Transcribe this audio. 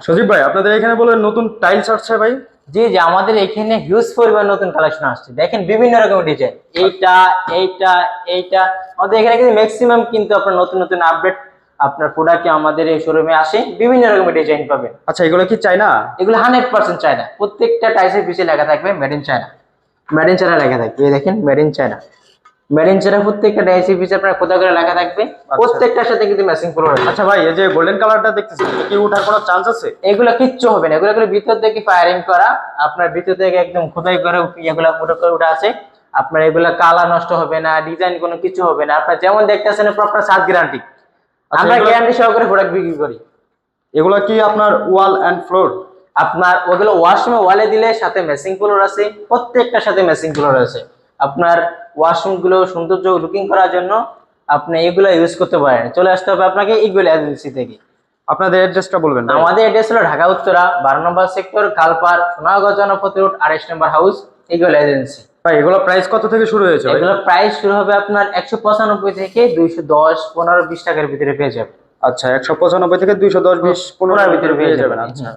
সজীব ভাই, আপনাদের এখানে বলেন নতুন টাইলস আসছে ভাই। জি জি, আমাদের এখানে হিউজ পরিমাণ নতুন কালেকশন আসছে। দেখেন বিভিন্ন রকমের ডিজাইন, এইটা এইটা এইটা আমাদের এখানে কিন্তু ম্যাক্সিমাম কিন্তু আপনার নতুন নতুন আপডেট আপনার প্রোডাক্ট আমাদের এই শোরুমে আসে, বিভিন্ন রকমের ডিজাইন পাবেন। আচ্ছা, এগুলো কি চায়না? এগুলো 100% চায়না, প্রত্যেকটা টাইলসের পিছে লেখা থাকবে made in China. Made in China লেখা থাকবে, এই দেখেন made in China. Made in China প্রত্যেকটা টাইলসের পিছে আপনার কোথাও করে লেখা থাকবে, প্রত্যেকটার সাথে কিন্তু ম্যাচিং ফ্লোর আছে। আচ্ছা ভাই, এই যে গোল্ডেন কালারটা দেখতেছি, এটা কি ওঠার কোনো চান্স আছে? এগুলো কিচ্ছু হবে না, এগুলো ভিতর থেকে ফায়ারিং করা, আপনার ভিতর থেকে একদম খোদাই করে এগুলা পুরো করে উঠা আছে। আপনার এগুলা কালার নষ্ট হবে না, ডিজাইন কোনো কিছু হবে না। আপনার যেমন দেখতেছেন প্রপার 7 গ্যারান্টি, আচ্ছা, আমরা গ্যারান্টি সহকারে প্রোডাক্ট বিক্রি করি। এগুলা কি আপনার ওয়াল এন্ড ফ্লোর? আপনার ওগুলো ওয়াশরুমে ওয়ালে দিলে সাথে ম্যাচিং ফ্লোর আছে, প্রত্যেকটার সাথে ম্যাচিং ফ্লোর আছে। আপনার ওয়াশরুম গুলো সৌন্দর্য লুকিং করার জন্য আপনি এগুলো ইউজ করতে পারেন। চলে আসতে হবে আপনাকে ইগুলো এজেন্সি থেকে। আপনাদের অ্যাড্রেসটা বলবেন ভাই। আমাদের অ্যাড্রেস হলো ঢাকা উত্তরা 12 নম্বর সেক্টর, কালপার, সোনাগঞ্জ জনপথ রোড, 28 নম্বর হাউস, ইগল এজেন্সি। ভাই, এগুলো প্রাইস কত থেকে শুরু হয়েছে ভাই? এগুলো প্রাইস শুরু হবে আপনার 195 থেকে 210, 15, 20 টাকার ভিতরে পেয়ে যাবে। আচ্ছা, 195 থেকে 210, 20, 15 ভিতরে পেয়ে যাবেন। আচ্ছা।